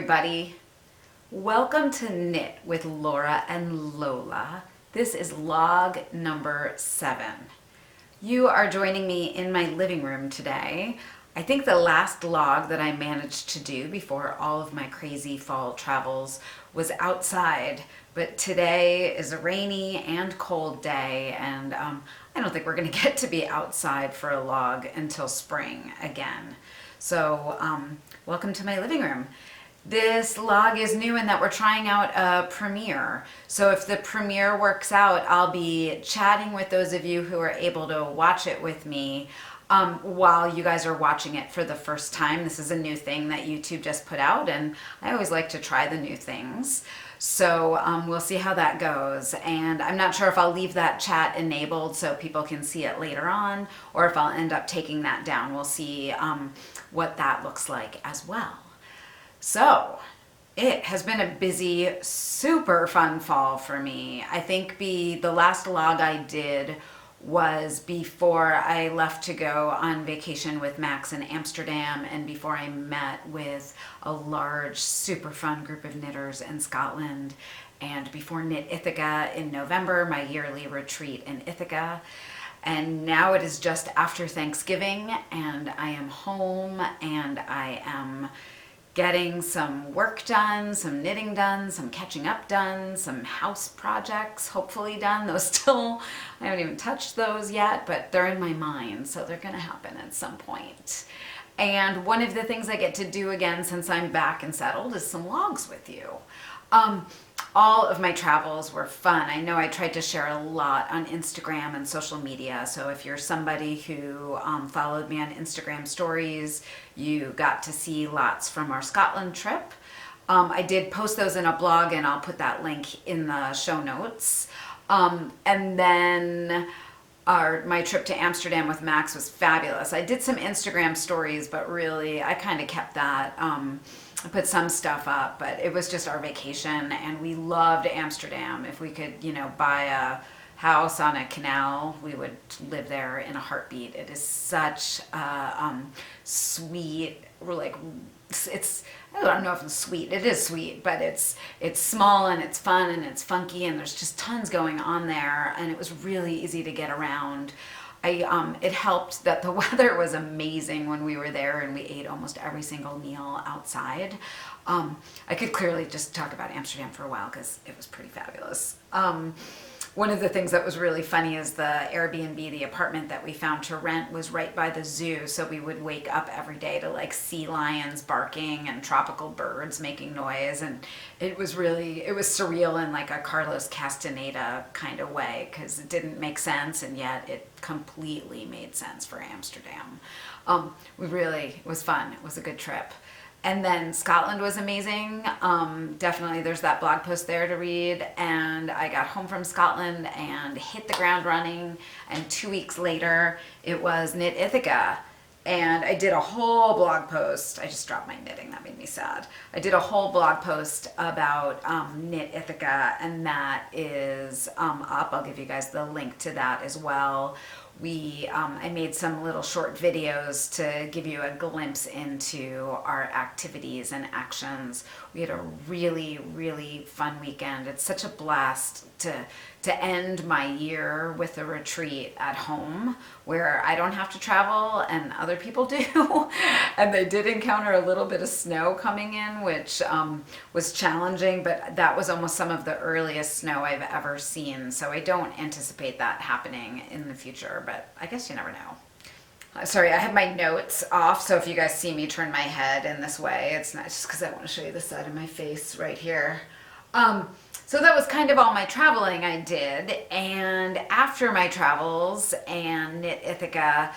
everybody. Welcome to Knit with Laura and Lola. This is log number 7. You are joining me in my living room today. I think the last log that I managed to do before all of my crazy fall travels was outside, but today is a rainy and cold day, and I don't think we're going to get to be outside for a log until spring again. So welcome to my living room. This log is new in that we're trying out a premiere. So if the premiere works out, I'll be chatting with those of you who are able to watch it with me while you guys are watching it for the first time. This is a new thing that YouTube just put out, and I always like to try the new things. So we'll see how that goes. And I'm not sure if I'll leave that chat enabled so people can see it later on, or if I'll end up taking that down. We'll see what that looks like as well. So it has been a busy, super fun fall for me. I think the last log I did was before I left to go on vacation with Max in Amsterdam, and before I met with a large, super fun group of knitters in Scotland, and before Knit Ithaca in November, my yearly retreat in Ithaca. And now it is just after Thanksgiving, and I am home, and I am getting some work done, some knitting done, some catching up done, some house projects hopefully done. Those still, I haven't even touched those yet, but they're in my mind, so they're gonna happen at some point. And one of the things I get to do again since I'm back and settled is some logs with you. All of my travels were fun. I know I tried to share a lot on Instagram and social media, so if you're somebody who followed me on Instagram stories, you got to see lots from our Scotland trip. I did post those in a blog, and I'll put that link in the show notes. And then my trip to Amsterdam with Max was fabulous. I did some Instagram stories, but really I kind of kept that. I put some stuff up, but it was just our vacation, and we loved Amsterdam. If we could, buy a house on a canal, we would live there in a heartbeat. It is such a sweet, I don't know if it's sweet. It is sweet, but it's small, and it's fun, and it's funky, and there's just tons going on there, and it was really easy to get around. It helped that the weather was amazing when we were there, and we ate almost every single meal outside. I could clearly just talk about Amsterdam for a while because it was pretty fabulous. One of the things that was really funny is the Airbnb, the apartment that we found to rent, was right by the zoo, so we would wake up every day to sea lions barking and tropical birds making noise, and it was surreal in a Carlos Castaneda kind of way, because it didn't make sense, and yet it completely made sense for Amsterdam. It was fun. It was a good trip. And then Scotland was amazing. Definitely there's that blog post there to read. And I got home from Scotland and hit the ground running. And 2 weeks later, it was Knit Ithaca. And I did a whole blog post. I just dropped my knitting. That made me sad. I did a whole blog post about Knit Ithaca, and that is up. I'll give you guys the link to that as well. I made some little short videos to give you a glimpse into our activities and actions. We had a really, really fun weekend. It's such a blast to end my year with a retreat at home where I don't have to travel and other people do. And they did encounter a little bit of snow coming in, which was challenging, but that was almost some of the earliest snow I've ever seen. So I don't anticipate that happening in the future, but I guess you never know. Sorry, I have my notes off, so if you guys see me turn my head in this way, it's not just because I want to show you the side of my face right here. So that was kind of all my traveling I did, and after my travels and Knit Ithaca,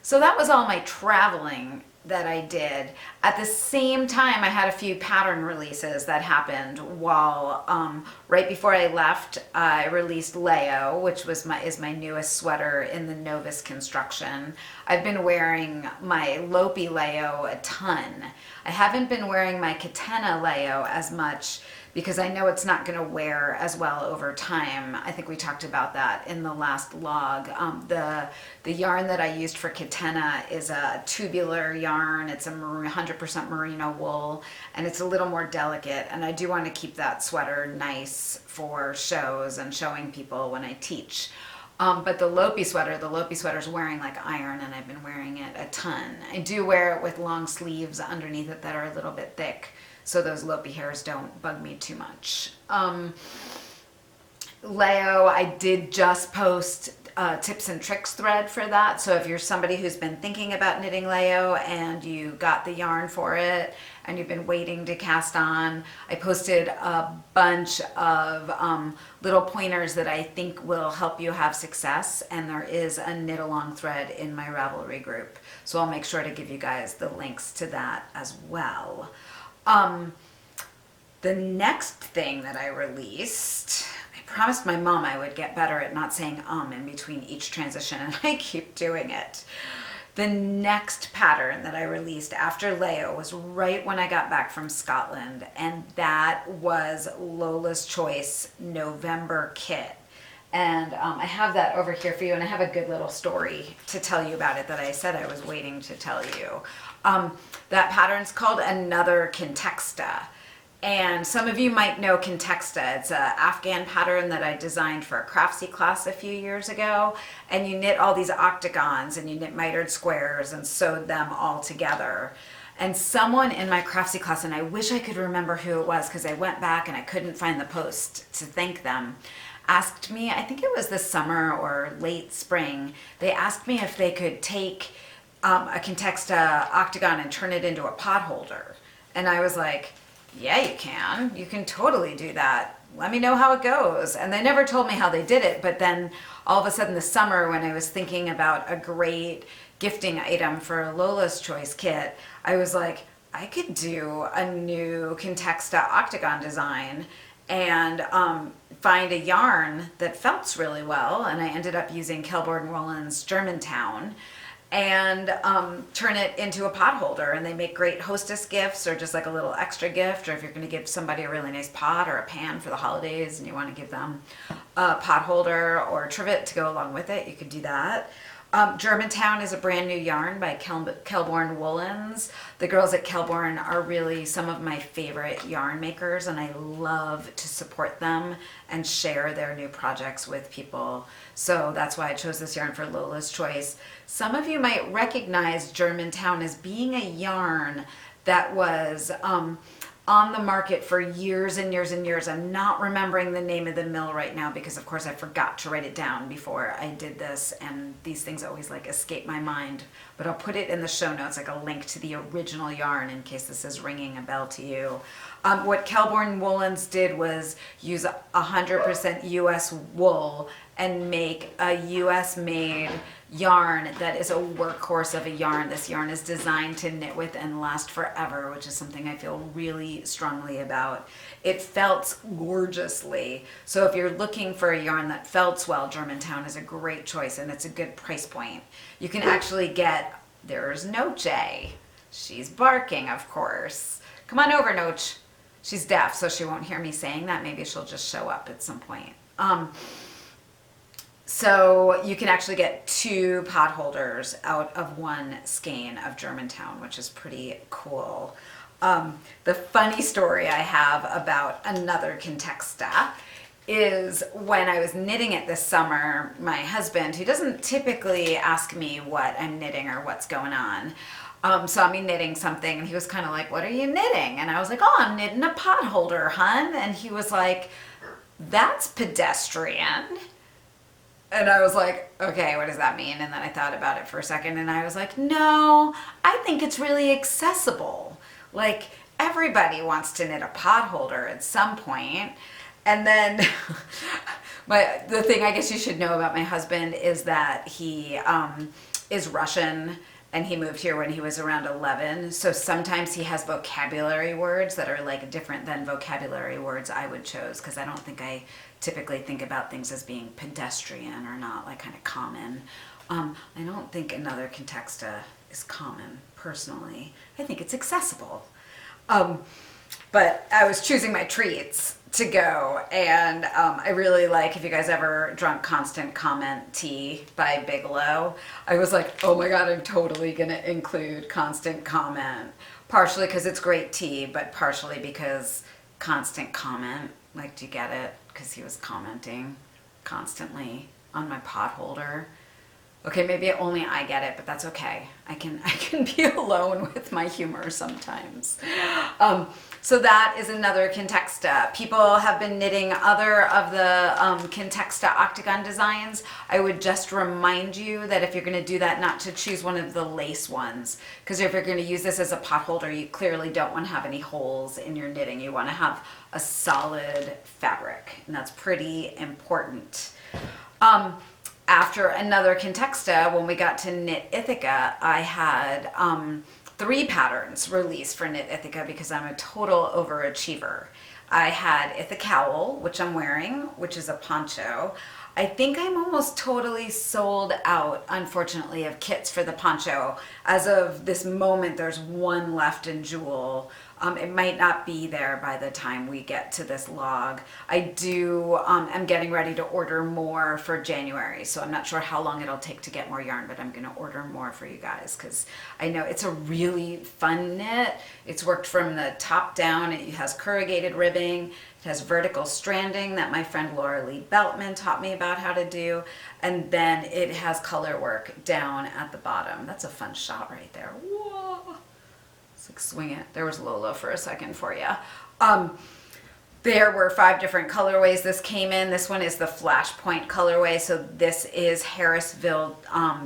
so that was all my traveling that I did. At the same time, I had a few pattern releases that happened while right before I left. I released Leo, which was is my newest sweater in the Novus construction. I've been wearing my Lopi Leo a ton. I haven't been wearing my Katena Leo as much because I know it's not going to wear as well over time. I think we talked about that in the last log. The yarn that I used for Katena is a tubular yarn. It's a 100% merino wool, and it's a little more delicate. And I do want to keep that sweater nice for shows and showing people when I teach. But the Lopi sweater's wearing like iron, and I've been wearing it a ton. I do wear it with long sleeves underneath it that are a little bit thick, so those Lopi hairs don't bug me too much. Leo, I did just post tips and tricks thread for that. So if you're somebody who's been thinking about knitting Leo and you got the yarn for it and you've been waiting to cast on, I posted a bunch of little pointers that I think will help you have success. And there is a knit along thread in my Ravelry group. So I'll make sure to give you guys the links to that as well. The next thing that I released, I promised my mom I would get better at not saying in between each transition, and I keep doing it. The next pattern that I released after Leo was right when I got back from Scotland, and that was Lola's Choice November Kit. And I have that over here for you, and I have a good little story to tell you about it that I said I was waiting to tell you. That pattern's called Another Contexta. And some of you might know Contexta. It's an Afghan pattern that I designed for a craftsy class a few years ago. And you knit all these octagons and you knit mitered squares and sewed them all together. And someone in my craftsy class, and I wish I could remember who it was because I went back and I couldn't find the post to thank them, asked me, I think it was this summer or late spring, they asked me if they could take a Contexta octagon and turn it into a pot holder. And I was like, yeah, you can. You can totally do that. Let me know how it goes. And they never told me how they did it. But then all of a sudden this summer, when I was thinking about a great gifting item for a Lola's Choice kit, I was like, I could do a new Contexta octagon design and find a yarn that felts really well. And I ended up using Kelborn Roland's Germantown and turn it into a pot holder. And they make great hostess gifts or just like a little extra gift, or if you're going to give somebody a really nice pot or a pan for the holidays and you want to give them a pot holder or a trivet to go along with it, you could do that. Germantown is a brand new yarn by Kelborn Woolens. The girls at Kelborn are really some of my favorite yarn makers, and I love to support them and share their new projects with people. So that's why I chose this yarn for Lola's Choice. Some of you might recognize Germantown as being a yarn that was on the market for years and years and years. I'm not remembering the name of the mill right now because of course I forgot to write it down before I did this, and these things always like escape my mind, but I'll put it in the show notes, like a link to the original yarn in case this is ringing a bell to you. What Kelborn Woolens did was use 100% US wool and make a US made yarn that is a workhorse of a yarn. This yarn is designed to knit with and last forever, which is something I feel really strongly about. It felts gorgeously. So if you're looking for a yarn that felts well, Germantown is a great choice, and it's a good price point. You can actually get, there's Noche. She's barking, of course. Come on over, Noche. She's deaf, so she won't hear me saying that. Maybe she'll just show up at some point. So you can actually get 2 pot holders out of 1 skein of Germantown, which is pretty cool. The funny story I have about Another Contexta is when I was knitting it this summer, my husband, who doesn't typically ask me what I'm knitting or what's going on, saw me knitting something, and he was kind of like, what are you knitting? And I was like, oh, I'm knitting a pot holder, hun. And he was like, that's pedestrian. And I was like, okay, what does that mean? And then I thought about it for a second, and I was like, no, I think it's really accessible. Like, everybody wants to knit a pot holder at some point. And then the thing I guess you should know about my husband is that he is Russian, and he moved here when he was around 11. So sometimes he has vocabulary words that are like different than vocabulary words I would choose, because I don't think I typically think about things as being pedestrian or not, like kind of common. I don't think another contexta is common, personally. I think it's accessible. But I was choosing my treats to go, and I really like, if you guys ever drunk Constant Comment tea by Bigelow, I was like, oh my god, I'm totally gonna include Constant Comment, partially because it's great tea, but partially because Constant Comment, like, do you get it? Because he was commenting constantly on my pot holder. Okay, maybe only I get it, but that's okay. I can be alone with my humor sometimes. So that is another contexta. People have been knitting other of the contexta octagon designs. I would just remind you that if you're going to do that, not to choose one of the lace ones, because if you're going to use this as a pot holder, you clearly don't want to have any holes in your knitting. You want to have a solid fabric, and that's pretty important. After another contexta, when we got to Knit Ithaca, I had 3 patterns released for Knit Ithaca because I'm a total overachiever. I had Ithacowl, which I'm wearing, which is a poncho. I think I'm almost totally sold out, unfortunately, of kits for the poncho. As of this moment, there's 1 left in Jewel. It might not be there by the time we get to this log. I am getting ready to order more for January, so I'm not sure how long it'll take to get more yarn, but I'm going to order more for you guys because I know it's a really fun knit. It's worked from the top down. It has corrugated ribbing. It has vertical stranding that my friend Laura Lola taught me about how to do, and then it has color work down at the bottom. That's a fun shot right there. Whoa! Like swing it. There was Lola for a second for you. There were 5 different colorways this came in. This one is the Flashpoint colorway. So this is Harrisville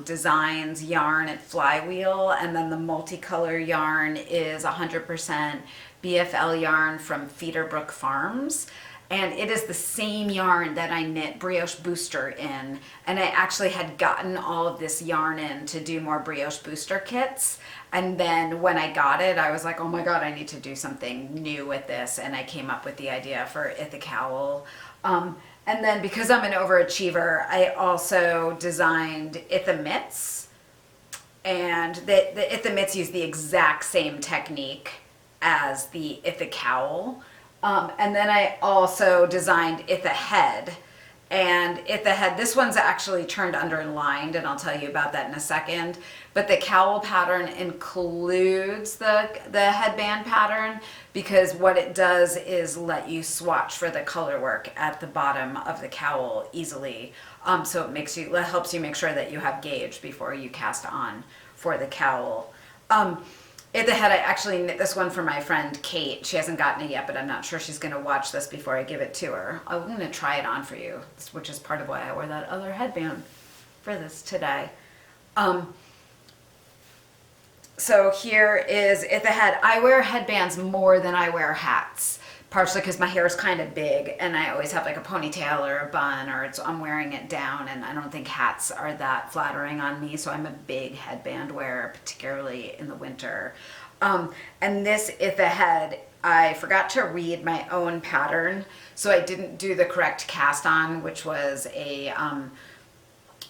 Designs yarn at Flywheel. And then the multicolor yarn is 100% BFL yarn from Feederbrook Farms. And it is the same yarn that I knit Brioche Booster in. And I actually had gotten all of this yarn in to do more Brioche Booster kits. And then when I got it, I was like, oh my god, I need to do something new with this. And I came up with the idea for Ithacowl. And then because I'm an overachiever, I also designed Itha Mitts. And the Itha Mitts use the exact same technique as the Ithacowl. And then I also designed Itha Head. And Itha Head, this one's actually turned under and lined, and I'll tell you about that in a second. But the cowl pattern includes the headband pattern because what it does is let you swatch for the color work at the bottom of the cowl easily. So it helps you make sure that you have gauge before you cast on for the cowl. At the head, I actually knit this one for my friend Kate. She hasn't gotten it yet, but I'm not sure she's going to watch this before I give it to her. I'm going to try it on for you, which is part of why I wore that other headband for this today. So here is Itha Head. I wear headbands more than I wear hats, partially because my hair is kind of big and I always have like a ponytail or a bun, or I'm wearing it down, and I don't think hats are that flattering on me, so I'm a big headband wearer, particularly in the winter. And this Itha Head, I forgot to read my own pattern, so I didn't do the correct cast on, which was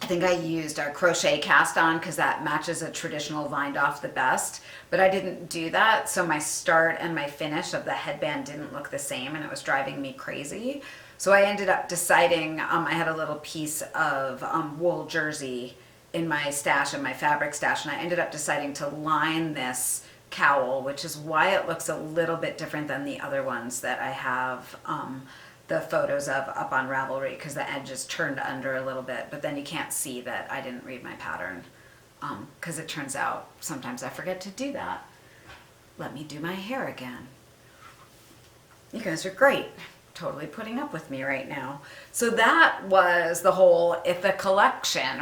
I think I used a crochet cast on because that matches a traditional lined off the best, but I didn't do that, so my start and my finish of the headband didn't look the same, and it was driving me crazy. So I ended up deciding, I had a little piece of wool jersey in my stash, in my fabric stash, and I ended up deciding to line this cowl, which is why it looks a little bit different than the other ones that I have the photos of up on Ravelry, because the edge is turned under a little bit, but then you can't see that I didn't read my pattern, because it turns out sometimes I forget to do that. Let me do my hair again. You guys are great, totally putting up with me right now. So that was the whole Ithaca collection.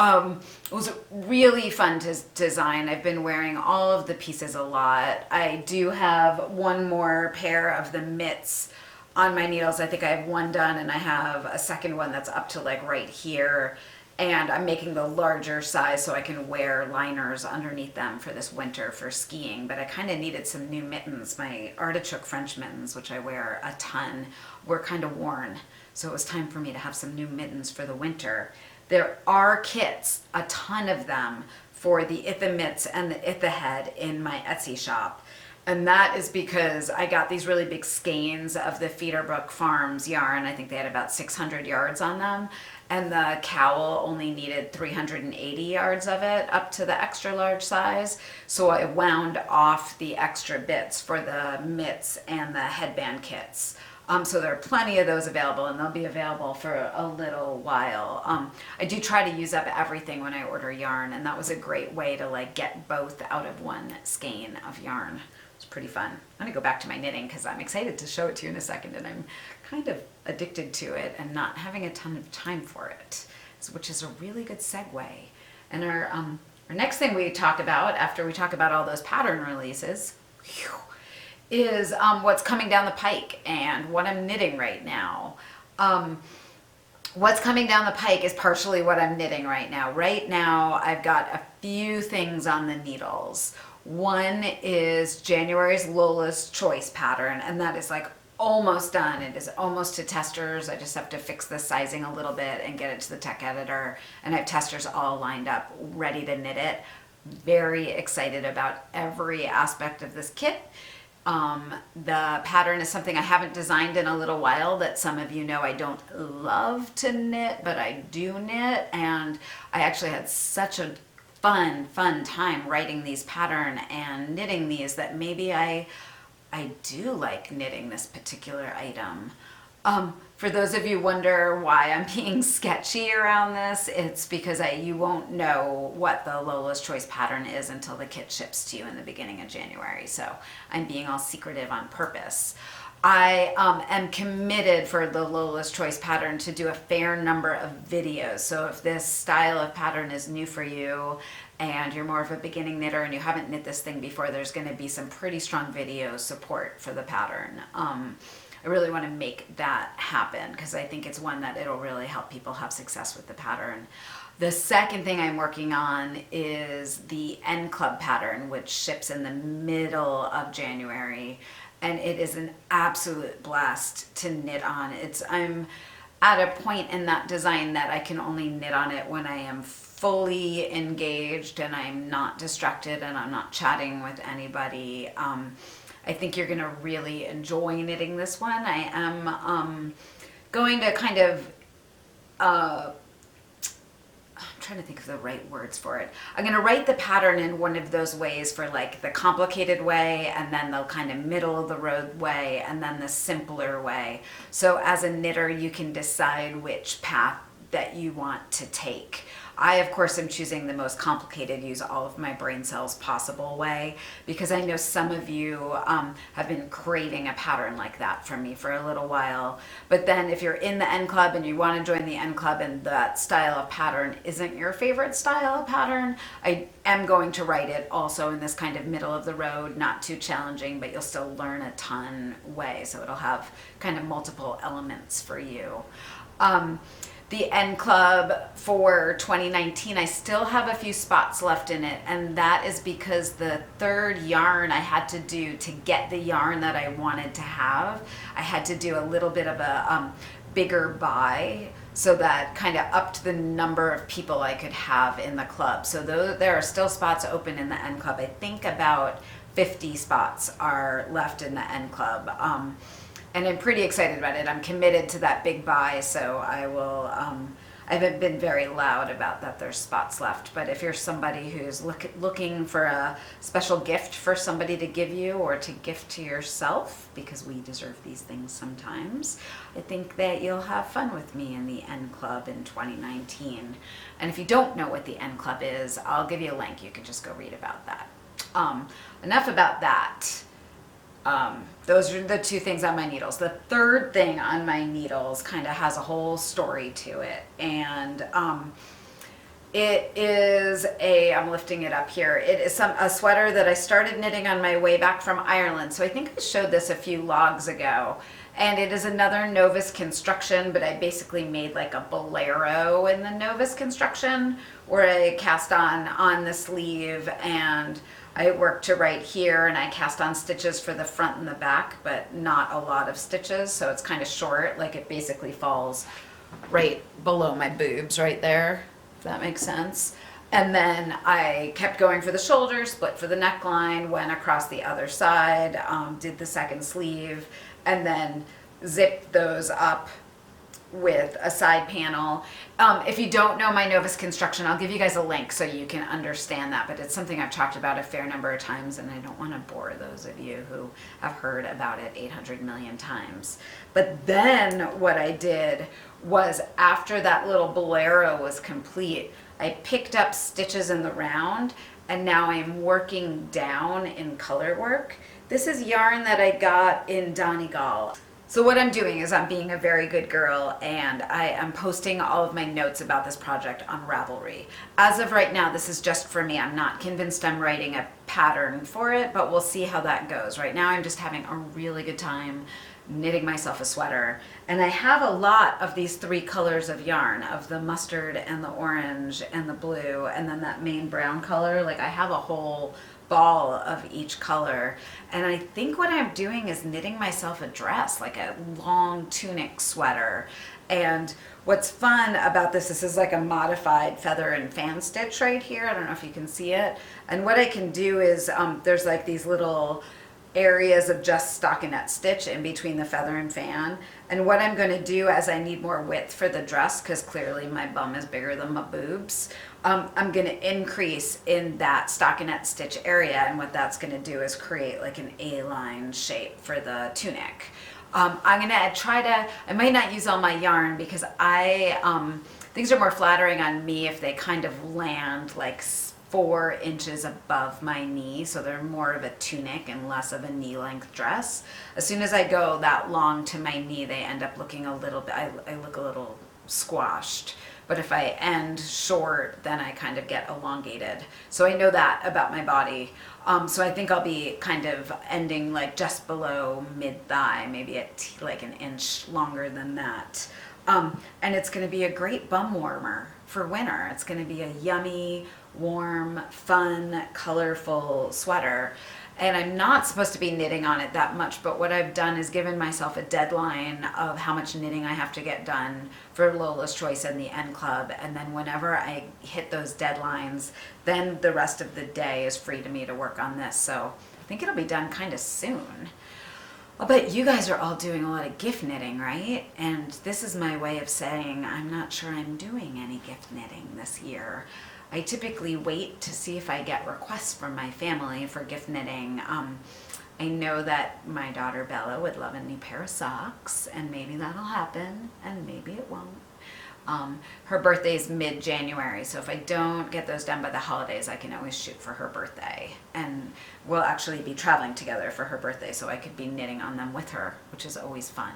It was really fun to design. I've been wearing all of the pieces a lot. I do have one more pair of the mitts on my needles. I think I have one done, and I have a second one that's up to like right here. And I'm making the larger size so I can wear liners underneath them for this winter for skiing. But I kind of needed some new mittens. My artichoke French mittens, which I wear a ton, were kind of worn. So it was time for me to have some new mittens for the winter. There are kits, a ton of them, for the Ithaca mitts and the Ithaca head in my Etsy shop. And that is because I got these really big skeins of the Feederbrook Farms yarn. I think they had about 600 yards on them. And the cowl only needed 380 yards of it up to the extra large size. So I wound off the extra bits for the mitts and the headband kits. So there are plenty of those available, and they'll be available for a little while. I do try to use up everything when I order yarn, and that was a great way to like get both out of one skein of yarn. It's pretty fun. I'm gonna go back to my knitting because I'm excited to show it to you in a second, and I'm kind of addicted to it and not having a ton of time for it, which is a really good segue. And our next thing we talk about after we talk about all those pattern releases, is what's coming down the pike and what I'm knitting right now. What's coming down the pike is partially what I'm knitting right now. Right now, I've got a few things on the needles. One is January's Lola's Choice pattern, and that is like almost done. It is almost to testers. I just have to fix the sizing a little bit and get it to the tech editor, and I have testers all lined up, ready to knit it. Very excited about every aspect of this kit. The pattern is something I haven't designed in a little while that some of you know I don't love to knit, but I do knit, and I actually had such a fun time writing these pattern and knitting these that maybe I do like knitting this particular item. For those of you wonder why I'm being sketchy around this, it's because you won't know what the Lola's Choice pattern is until the kit ships to you in the beginning of January. So I'm being all secretive on purpose. I am committed for the Lola's Choice pattern to do a fair number of videos. So if this style of pattern is new for you and you're more of a beginning knitter and you haven't knit this thing before, there's going to be some pretty strong video support for the pattern. I really want to make that happen because I think it's one that it'll really help people have success with the pattern. The second thing I'm working on is the End Club pattern, which ships in the middle of January, and it is an absolute blast to knit on. I'm at a point in that design that I can only knit on it when I am fully engaged and I'm not distracted and I'm not chatting with anybody. I think you're going to really enjoy knitting this one. I am going to kind of, I'm trying to think of the right words for it. I'm going to write the pattern in one of those ways for like the complicated way, and then the kind of middle of the road way, and then the simpler way. So as a knitter, you can decide which path that you want to take. I, of course, am choosing the most complicated, use all of my brain cells possible way, because I know some of you have been craving a pattern like that from me for a little while. But then if you're in the End Club and you want to join the End Club and that style of pattern isn't your favorite style of pattern, I am going to write it also in this kind of middle of the road, not too challenging, but you'll still learn a ton way. So it'll have kind of multiple elements for you. The End Club for 2019, I still have a few spots left in it, and that is because the third yarn I had to do to get the yarn that I wanted to have, I had to do a little bit of a bigger buy, so that kind of upped the number of people I could have in the club. So there are still spots open in the End Club. I think about 50 spots are left in the End Club. And I'm pretty excited about it. I'm committed to that big buy, so I will, I haven't been very loud about that there's spots left, but if you're somebody who's looking for a special gift for somebody to give you or to gift to yourself, because we deserve these things sometimes, I think that you'll have fun with me in the End Club in 2019. And if you don't know what the End Club is, I'll give you a link. You can just go read about that. Enough about that. Those are the two things on my needles. The third thing on my needles kind of has a whole story to it, and It is I'm lifting it up here. It is a sweater that I started knitting on my way back from Ireland. So I think I showed this a few logs ago. And it is another Novus construction, but I basically made like a bolero in the Novus construction where I cast on the sleeve, and I worked to right here, and I cast on stitches for the front and the back, but not a lot of stitches. So it's kind of short, like it basically falls right below my boobs right there, if that makes sense. And then I kept going for the shoulder, split for the neckline, went across the other side, did the second sleeve, and then zipped those up with a side panel. If you don't know my Novus construction, I'll give you guys a link so you can understand that, but it's something I've talked about a fair number of times, and I don't want to bore those of you who have heard about it 800 million times. But then what I did was, after that little bolero was complete, I picked up stitches in the round, and now I'm working down in color work. This is yarn that I got in Donegal. So what I'm doing is I'm being a very good girl, and I am posting all of my notes about this project on Ravelry. As of right now, this is just for me. I'm not convinced I'm writing a pattern for it, but we'll see how that goes. Right now I'm just having a really good time knitting myself a sweater. And I have a lot of these 3 colors of yarn, of the mustard and the orange and the blue, and then that main brown color. Like, I have a whole ball of each color, and I think what I'm doing is knitting myself a dress, like a long tunic sweater. And what's fun about this is like a modified feather and fan stitch right here. I don't know if you can see it. And what I can do is there's like these little areas of just stockinette stitch in between the feather and fan. And what I'm going to do, as I need more width for the dress, because clearly my bum is bigger than my boobs, I'm going to increase in that stockinette stitch area, and what that's going to do is create like an A-line shape for the tunic. I'm going to try to, I might not use all my yarn, because things are more flattering on me if they kind of land like 4 inches above my knee, so they're more of a tunic and less of a knee-length dress. As soon as I go that long to my knee, they end up looking a little bit, I look a little squashed. But if I end short, then I kind of get elongated. So I know that about my body. So I think I'll be kind of ending like just below mid-thigh, maybe at like an inch longer than that. And it's going to be a great bum warmer for winter. It's going to be a yummy, warm, fun, colorful sweater. And I'm not supposed to be knitting on it that much, but what I've done is given myself a deadline of how much knitting I have to get done for Lola's Choice and the N Club. And then whenever I hit those deadlines, then the rest of the day is free to me to work on this. So I think it'll be done kind of soon. I'll bet you guys are all doing a lot of gift knitting, right? And this is my way of saying I'm not sure I'm doing any gift knitting this year. I typically wait to see if I get requests from my family for gift knitting. I know that my daughter Bella would love a new pair of socks, and maybe that'll happen, and maybe it won't. Her birthday's mid-January, so if I don't get those done by the holidays, I can always shoot for her birthday. And we'll actually be traveling together for her birthday, so I could be knitting on them with her, which is always fun.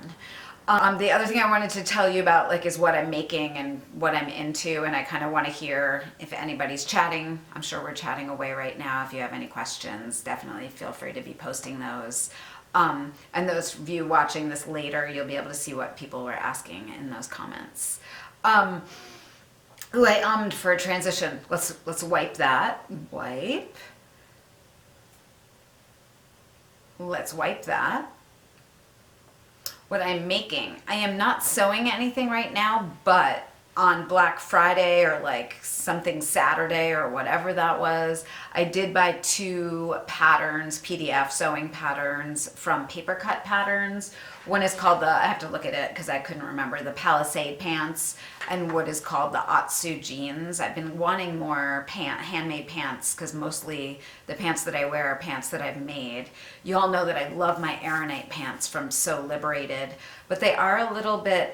The other thing I wanted to tell you about is what I'm making and what I'm into, and I kind of want to hear if anybody's chatting. I'm sure we're chatting away right now. If you have any questions, definitely feel free to be posting those. And those of you watching this later, you'll be able to see what people were asking in those comments. Ooh, I ummed for a transition. Let's wipe that. Wipe. Let's wipe that. What I'm making. I am not sewing anything right now, but on Black Friday or something Saturday or whatever that was, I did buy 2 patterns, PDF sewing patterns from Paper Cut Patterns. One is called I have to look at it because I couldn't remember, the Palisade pants, and what is called the Otsu jeans. I've been wanting more handmade pants because mostly the pants that I wear are pants that I've made. You all know that I love my Aeronite pants from So Liberated, but they are a little bit,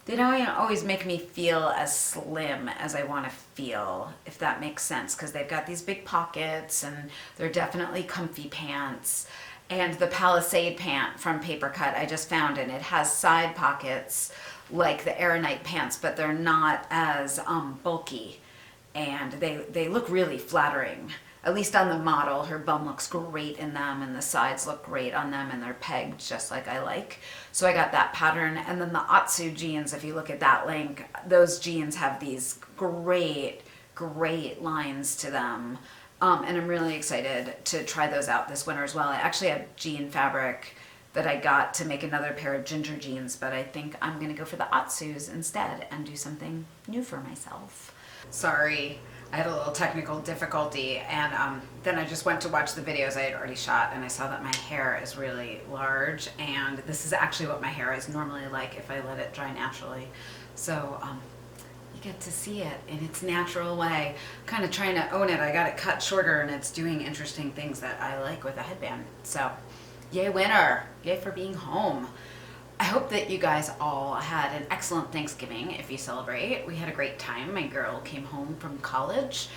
they don't always make me feel as slim as I want to feel, if that makes sense, because they've got these big pockets and they're definitely comfy pants. And the Palisade pant from Paper Cut I just found, and it has side pockets like the Aeronite pants, but they're not as bulky. and they look really flattering. At least on the model, her bum looks great in them, and the sides look great on them, and they're pegged just like I like. So I got that pattern. And then the Atsu jeans, if you look at that link, those jeans have these great lines to them. And I'm really excited to try those out this winter as well. I actually have jean fabric that I got to make another pair of ginger jeans, but I think I'm gonna go for the Atsus instead and do something new for myself. Sorry, I had a little technical difficulty, and then I just went to watch the videos I had already shot, and I saw that my hair is really large, and this is actually what my hair is normally like if I let it dry naturally. So you get to see it in its natural way. I'm kind of trying to own it. I got it cut shorter, and it's doing interesting things that I like with a headband. So yay winter, yay for being home. I hope that you guys all had an excellent Thanksgiving if you celebrate. We had a great time. My girl came home from college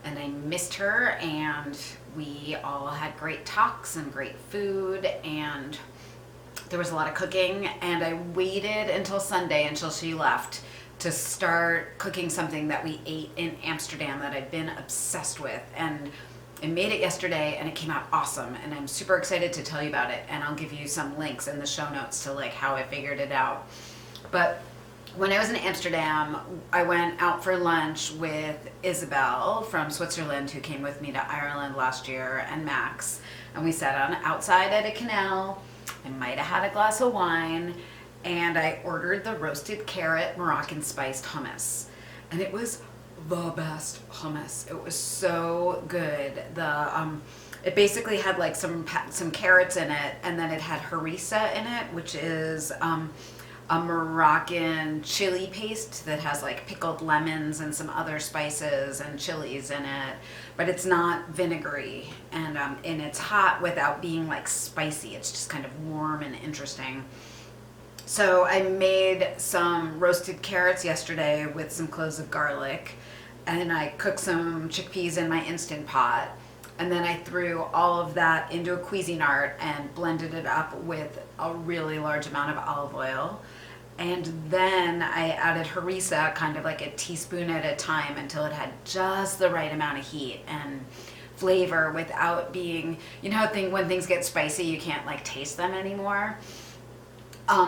and I missed her, and we all had great talks and great food, and there was a lot of cooking, and I waited until Sunday, until she left, to start cooking something that we ate in Amsterdam that I'd been obsessed with. And I made it yesterday and it came out awesome, and I'm super excited to tell you about it, and I'll give you some links in the show notes to like how I figured it out. But when I was in Amsterdam, I went out for lunch with Isabel from Switzerland, who came with me to Ireland last year, and Max, and we sat outside at a canal. I might have had a glass of wine, and I ordered the roasted carrot Moroccan spiced hummus, and it was the best hummus. It was so good. It basically had like some carrots in it, and then it had harissa in it, which is a Moroccan chili paste that has like pickled lemons and some other spices and chilies in it, but it's not vinegary, and it's hot without being like spicy. It's just kind of warm and interesting. So I made some roasted carrots yesterday with some cloves of garlic, and I cooked some chickpeas in my Instant Pot, and then I threw all of that into a Cuisinart and blended it up with a really large amount of olive oil. And then I added harissa, kind of like a teaspoon at a time, until it had just the right amount of heat and flavor without being, you know how when things get spicy, you can't like taste them anymore.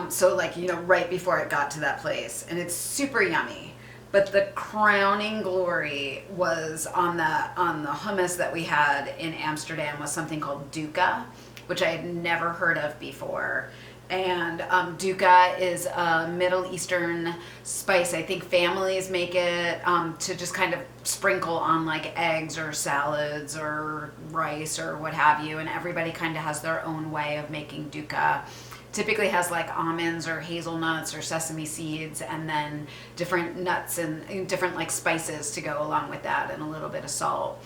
So like, you know, right before it got to that place, and it's super yummy. But the crowning glory was on the hummus that we had in Amsterdam was something called Dukkha, which I had never heard of before. And Dukkha is a Middle Eastern spice. I think families make it to just kind of sprinkle on like eggs or salads or rice or what have you. And everybody kind of has their own way of making Dukkha. Typically has like almonds or hazelnuts or sesame seeds, and then different nuts and different like spices to go along with that, and a little bit of salt.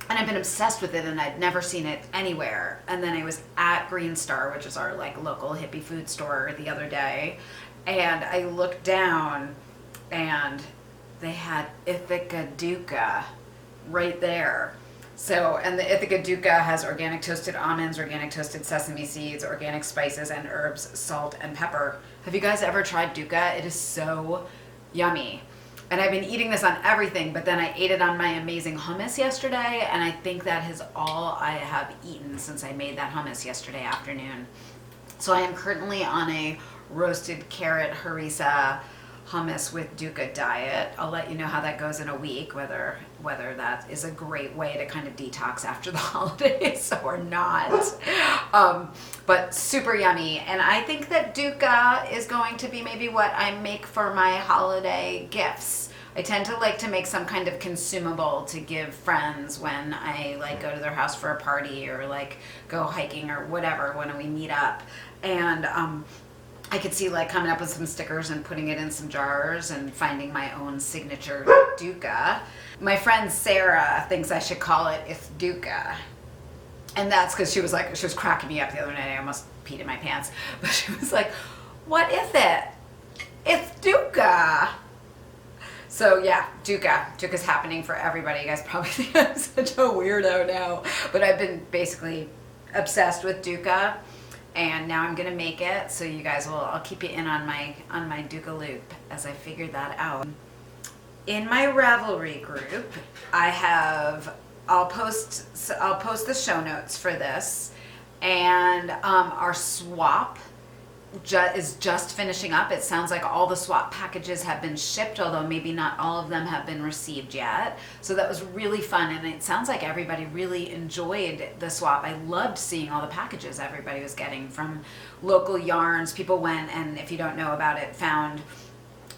And I've been obsessed with it, and I'd never seen it anywhere. And then I was at Green Star, which is our like local hippie food store, the other day, and I looked down and they had Ithaca Dukkha right there. So, and the Ithaca Dukkha has organic toasted almonds, organic toasted sesame seeds, organic spices and herbs, salt and pepper. Have you guys ever tried Dukkha? It is so yummy. And I've been eating this on everything, but then I ate it on my amazing hummus yesterday, and I think that is all I have eaten since I made that hummus yesterday afternoon. So I am currently on a roasted carrot harissa hummus with Dukkha diet. I'll let you know how that goes in a week, whether that is a great way to kind of detox after the holidays or not. But super yummy. And I think that Dukkha is going to be maybe what I make for my holiday gifts. I tend to like to make some kind of consumable to give friends when I like go to their house for a party or like go hiking or whatever when we meet up. And I could see like coming up with some stickers and putting it in some jars and finding my own signature Dukkha. My friend Sarah thinks I should call it If Dukkha. And that's because she was cracking me up the other night. I almost peed in my pants. But she was like, what is it? It's Dukkha. So yeah, Dukkha. Dukkha's happening for everybody. You guys probably think I'm such a weirdo now. But I've been basically obsessed with Dukkha. And now I'm gonna make it, so you guys I'll keep you in on my Dukkha loop as I figure that out. in my Ravelry group, I'll post the show notes for this, and our swap is just finishing up. It sounds like all the swap packages have been shipped, although maybe not all of them have been received yet. So that was really fun, and it sounds like everybody really enjoyed the swap. I loved seeing all the packages everybody was getting from local yarns. People went and, if you don't know about it, found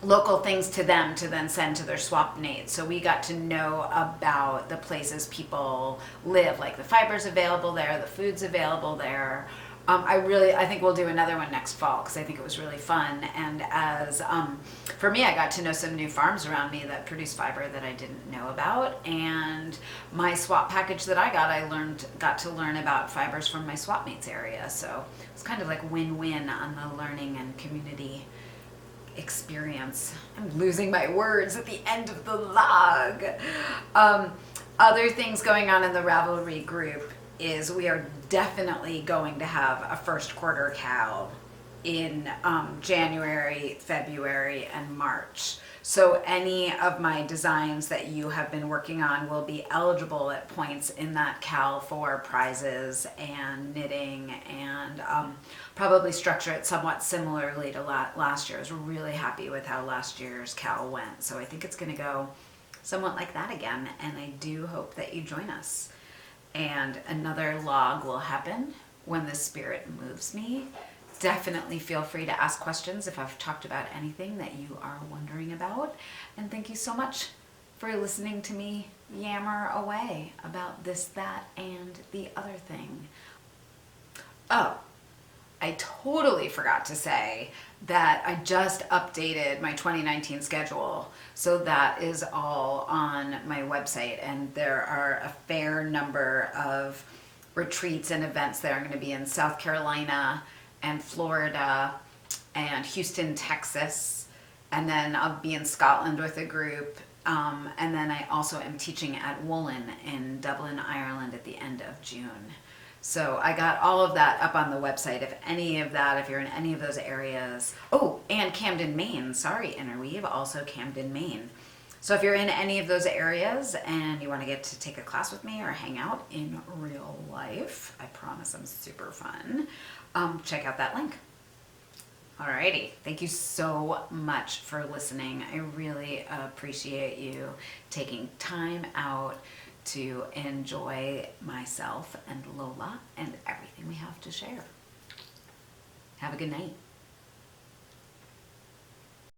local things to them to then send to their swap mates. So we got to know about the places people live, like the fibers available there, the foods available there. I think we'll do another one next fall because I think it was really fun. And as for me, I got to know some new farms around me that produce fiber that I didn't know about. And my swap package that I got to learn about fibers from my swap mates area. So it's kind of like win-win on the learning and community experience. I'm losing my words at the end of the log. Other things going on in the Ravelry group is we are definitely going to have a first quarter cow in January, February, and March. So any of my designs that you have been working on will be eligible at points in that cal for prizes and knitting, and probably structure it somewhat similarly to last year. I was really happy with how last year's cal went, so I think it's going to go somewhat like that again, and I do hope that you join us. And another log will happen when the spirit moves me. Definitely feel free to ask questions if I've talked about anything that you are wondering about. And thank you so much for listening to me yammer away about this, that, and the other thing. Oh, I totally forgot to say that I just updated my 2019 schedule. So that is all on my website, and there are a fair number of retreats and events there. I'm going to be in South Carolina and Florida and Houston, Texas, and then I'll be in Scotland with a group, and then I also am teaching at Woolen in Dublin, Ireland at the end of June. So I got all of that up on the website. If you're in any of those areas. Oh, and Camden, Maine. Sorry, Interweave. Also Camden, Maine. So if you're in any of those areas and you want to get to take a class with me or hang out in real life, I promise I'm super fun, check out that link. Alrighty, thank you so much for listening. I really appreciate you taking time out to enjoy myself and Lola and everything we have to share. Have a good night.